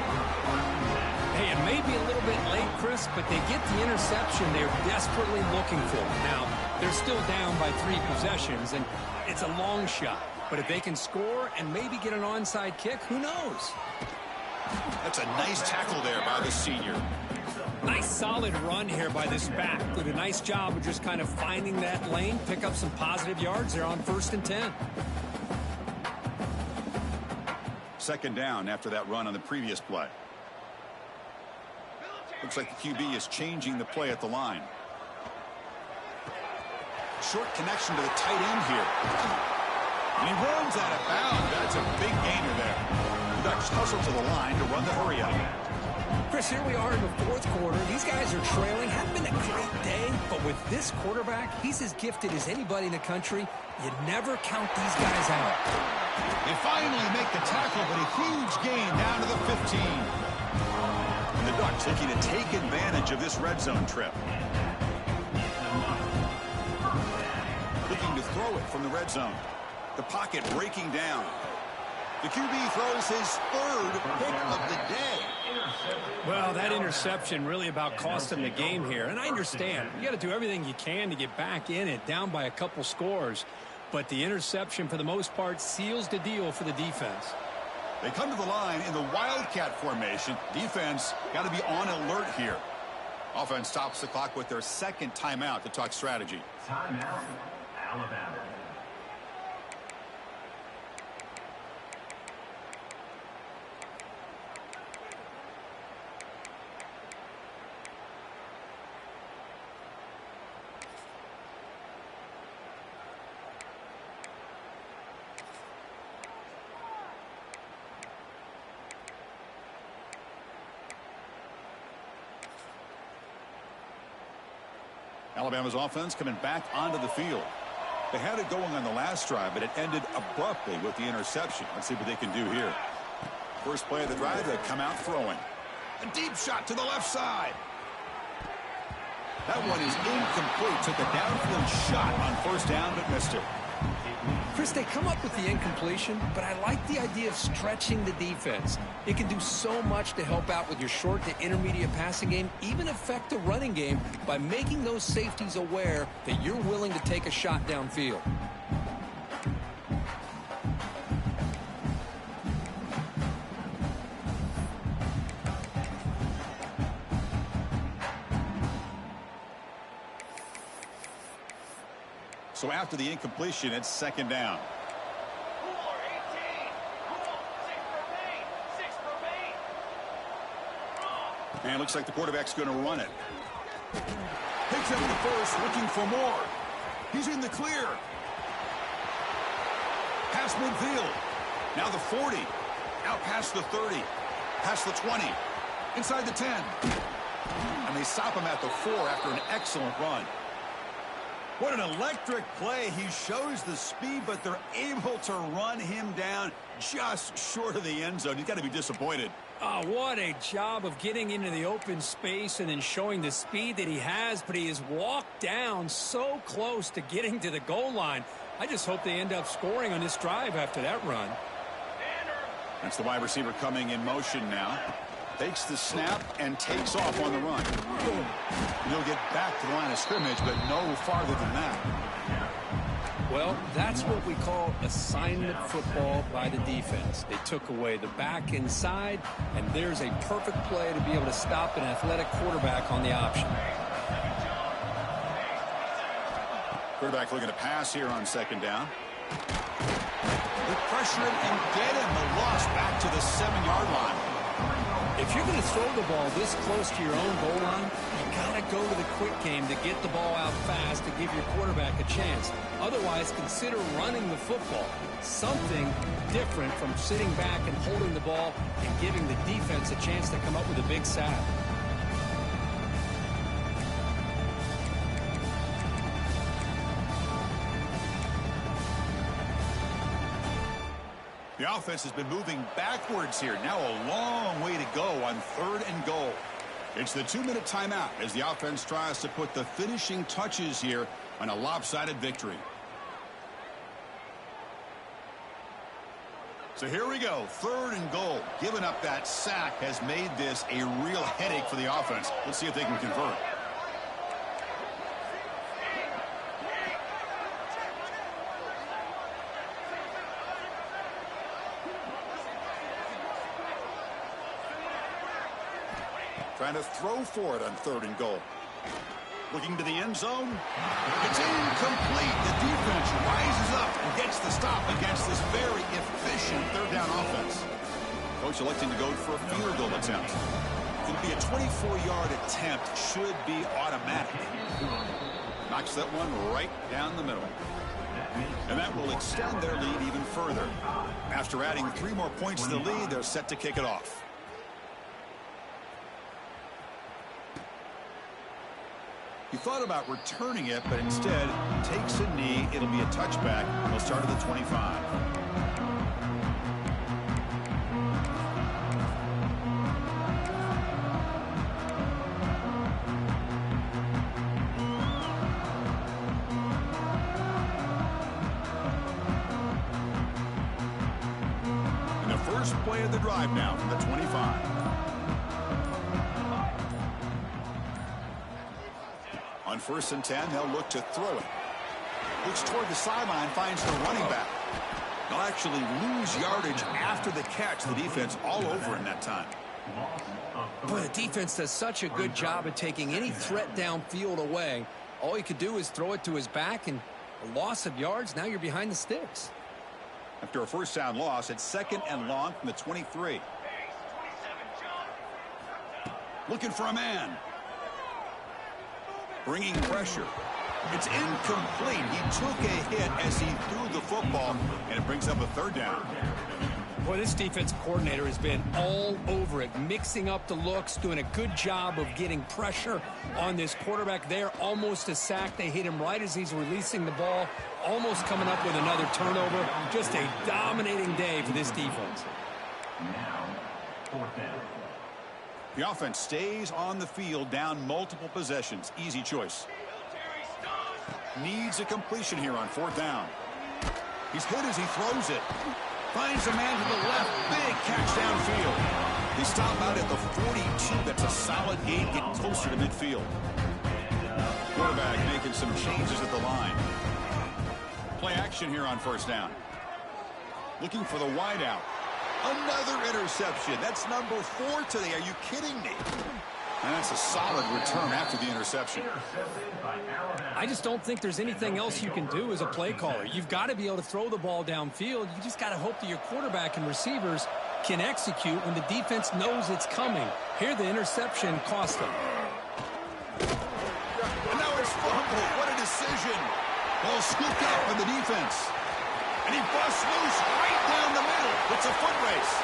S2: Hey, it may be a little bit late, Chris, but they get the interception they're desperately looking for. Now, they're still down by 3 possessions, and it's a long shot. But if they can score and maybe get an onside kick, who knows?
S1: That's a nice tackle there by the senior.
S2: Nice solid run here by this back. Did a nice job of just kind of finding that lane, pick up some positive yards there on 1st and 10.
S1: Second down after that run on the previous play. Looks like the QB is changing the play at the line. Short connection to the tight end here. And he runs out of bounds. That's a big gainer there. The Ducks hustle to the line to run the hurry up.
S2: Chris, here we are in the 4th quarter. These guys are trailing. Hadn't been a great day, but with this quarterback, he's as gifted as anybody in the country. You never count these guys out.
S1: They finally make the tackle, but a huge gain down to the 15. And the Ducks looking to take advantage of this red zone trip. Looking to throw it from the red zone. The pocket breaking down. The QB throws his 3rd pick of the day.
S2: Well, that interception really about cost him the game here. And I understand. You got to do everything you can to get back in it, down by a couple scores. But the interception, for the most part, seals the deal for the defense.
S1: They come to the line in the Wildcat formation. Defense got to be on alert here. Offense stops the clock with their 2nd timeout to talk strategy.
S3: Timeout, Alabama.
S1: Alabama's offense coming back onto the field. They had it going on the last drive, but it ended abruptly with the interception. Let's see what they can do here. First play of the drive, they come out throwing. A deep shot to the left side. That one is incomplete. Took a downfield shot on 1st down, but missed it.
S2: Chris, they come up with the incompletion, but I like the idea of stretching the defense. It can do so much to help out with your short to intermediate passing game, even affect the running game by making those safeties aware that you're willing to take a shot downfield.
S1: So after the incompletion, it's 2nd down. And it looks like the quarterback's going to run it. Picks up the 1st, looking for more. He's in the clear. Past midfield. Now the 40. Out past the 30. Past the 20. Inside the 10. And they stop him at the 4 after an excellent run. What an electric play. He shows the speed, but they're able to run him down just short of the end zone. He's got to be disappointed.
S2: Oh, what a job of getting into the open space and then showing the speed that he has, but he has walked down so close to getting to the goal line. I just hope they end up scoring on this drive after that run.
S1: That's the wide receiver coming in motion now. Takes the snap and takes off on the run. He'll get back to the line of scrimmage, but no farther than that.
S2: Well, that's what we call assignment football by the defense. They took away the back inside, and there's a perfect play to be able to stop an athletic quarterback on the option.
S1: Quarterback looking to pass here on second down. They pressure him and get him. The loss back to the 7-yard line.
S2: If you're going to throw the ball this close to your own goal line, you got to go to the quick game to get the ball out fast to give your quarterback a chance. Otherwise, consider running the football. Something different from sitting back and holding the ball and giving the defense a chance to come up with a big sack.
S1: The offense has been moving backwards here. Now a long way to go on 3rd and goal. It's the 2-minute timeout as the offense tries to put the finishing touches here on a lopsided victory. So here we go, 3rd and goal. Giving up that sack has made this a real headache for the offense. Let's see if they can convert. Trying to throw for it on 3rd and goal. Looking to the end zone. It's incomplete. The defense rises up and gets the stop against this very efficient 3rd down offense. Coach electing to go for a field goal attempt. It'll be a 24-yard attempt. Should be automatic. Knocks that one right down the middle. And that will extend their lead even further. After adding 3 more points to the lead, they're set to kick it off. He thought about returning it, but instead takes a knee. It'll be a touchback. He'll start at the 25. And the first play of the drive now from the 25. On 1st and 10, they'll look to throw it. Looks toward the sideline, finds the running back. They'll actually lose yardage after the catch. The defense all over in that time.
S2: Boy, the defense does such a good job of taking any threat downfield away. All you could do is throw it to his back, and a loss of yards, now you're behind the sticks.
S1: After a 1st down loss, it's 2nd and long from the 23. Looking for a man. Bringing pressure. It's incomplete. He took a hit as he threw the football, and it brings up a 3rd down.
S2: Boy, this defensive coordinator has been all over it, mixing up the looks, doing a good job of getting pressure on this quarterback there. Almost a sack. They hit him right as he's releasing the ball, almost coming up with another turnover. Just a dominating day for this defense.
S3: Now, 4th down.
S1: The offense stays on the field, down multiple possessions. Easy choice. Needs a completion here on 4th down. He's hit as he throws it. Finds a man to the left. Big catch downfield. They stop out at the 42. That's a solid gain. Get closer to midfield. Quarterback making some changes at the line. Play action here on 1st down. Looking for the wideout. Another interception. That's number 4 today. Are you kidding me? And that's a solid return after the interception.
S2: I just don't think there's anything else you can do as a play caller. You've got to be able to throw the ball downfield. You just got to hope that your quarterback and receivers can execute when the defense knows it's coming. Here, the interception cost them.
S1: And now it's fumbled. What a decision. Ball scooped up by the defense. And he busts loose right down the middle. It's a foot race.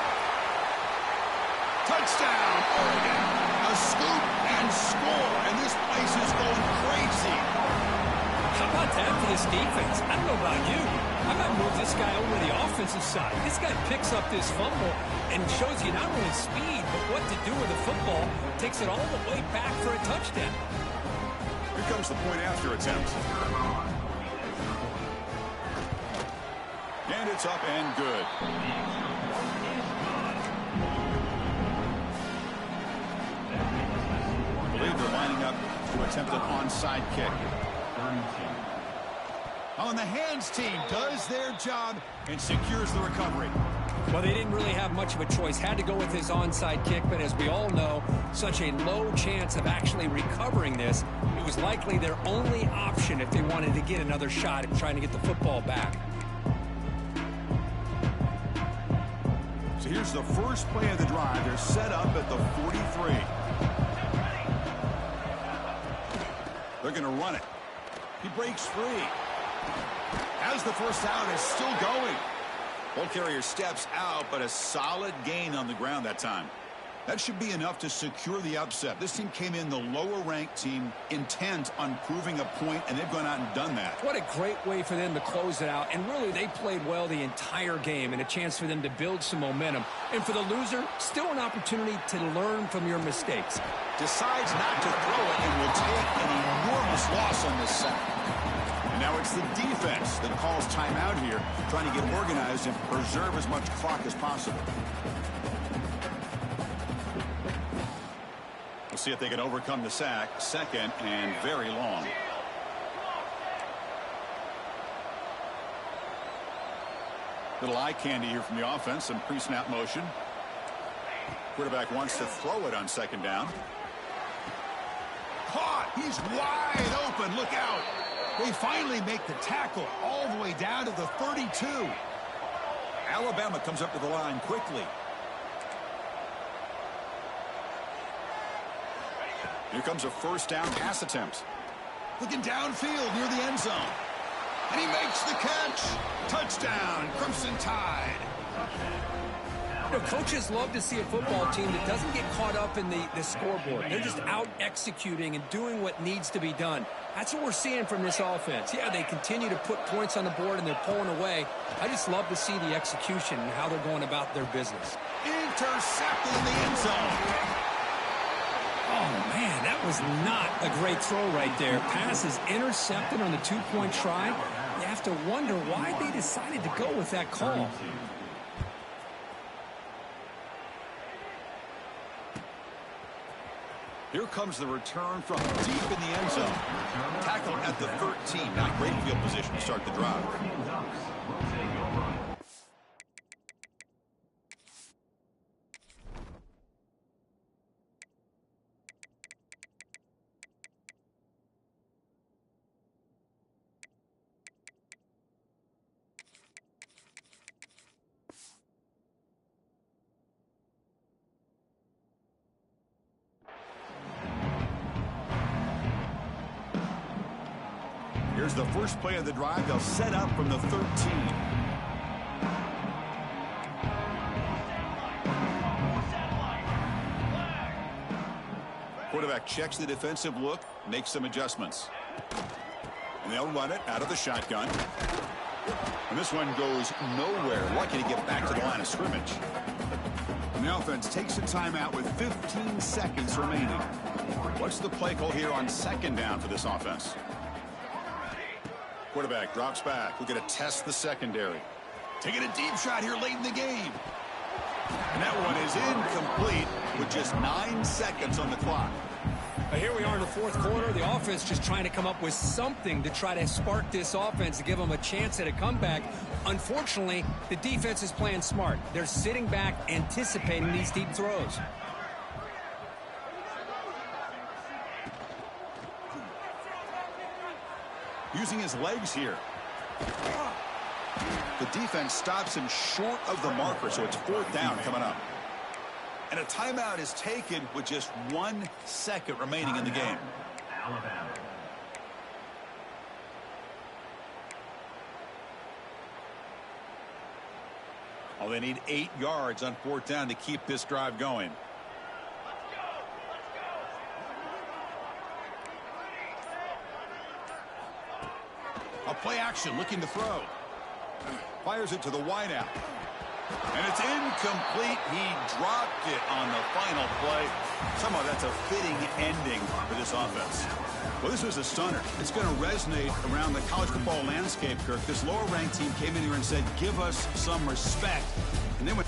S1: Touchdown, Oregon. A scoop and score, and this place is going crazy.
S2: How about that for this defense? I don't know about you. I might move this guy over to the offensive side. This guy picks up this fumble and shows you not only speed, but what to do with the football. Takes it all the way back for a touchdown.
S1: Here comes the point after attempt. And it's up and good. I believe they're lining up to attempt an onside kick. Oh, and the hands team does their job and secures the recovery.
S2: Well, they didn't really have much of a choice. Had to go with his onside kick, but as we all know, such a low chance of actually recovering this. It was likely their only option if they wanted to get another shot at trying to get the football back.
S1: So here's the first play of the drive. They're set up at the 43. They're going to run it. He breaks free. As the first down is still going. Ball carrier steps out, but a solid gain on the ground that time. That should be enough to secure the upset. This team came in the lower-ranked team intent on proving a point, and they've gone out and done that.
S2: What a great way for them to close it out. And really, they played well the entire game and a chance for them to build some momentum. And for the loser, still an opportunity to learn from your mistakes.
S1: Decides not to throw it and will take an enormous loss on this sack. And now it's the defense that calls timeout here, trying to get organized and preserve as much clock as possible. We'll see if they can overcome the sack. Second and very long. Little eye candy here from the offense. Some pre-snap motion. Quarterback wants to throw it on second down. Caught. He's wide open. Look out. They finally make the tackle all the way down to the 32. Alabama comes up to the line quickly. Here comes a first down pass attempt. Looking downfield near the end zone. And he makes the catch. Touchdown, Crimson Tide.
S2: You know, coaches love to see a football team that doesn't get caught up in the scoreboard. They're just out executing and doing what needs to be done. That's what we're seeing from this offense. Yeah, they continue to put points on the board and they're pulling away. I just love to see the execution and how they're going about their business.
S1: Intercepted in the end zone.
S2: Oh, man, that was not a great throw right there. Pass is intercepted on the two-point try. You have to wonder why they decided to go with that call.
S1: Here comes the return from deep in the end zone. Tackle at the 13. Not great field position to start the drive. Here's the first play of the drive. They'll set up from the 13. Quarterback checks the defensive look, makes some adjustments. And they'll run it out of the shotgun. And this one goes nowhere. Lucky to get back to the line of scrimmage. And the offense takes a timeout with 15 seconds remaining. What's the play call here on second down for this offense? Quarterback drops back. We're going to test the secondary. Taking a deep shot here late in the game. And that one is incomplete with just 9 seconds on the clock.
S2: Here we are in the fourth quarter. The offense just trying to come up with something to try to spark this offense to give them a chance at a comeback. Unfortunately, the defense is playing smart. They're sitting back, anticipating these deep throws.
S1: Using his legs here. The defense stops him short of the marker, so it's fourth down coming up. And a timeout is taken with just 1 second remaining in the game. Well, they need 8 yards on 4th down to keep this drive going. A play action looking to throw. Fires it to the wideout. And it's incomplete. He dropped it on the final play. Somehow that's a fitting ending for this offense. Well, this was a stunner. It's going to resonate around the college football landscape, Kirk. This lower-ranked team came in here and said, give us some respect. And then when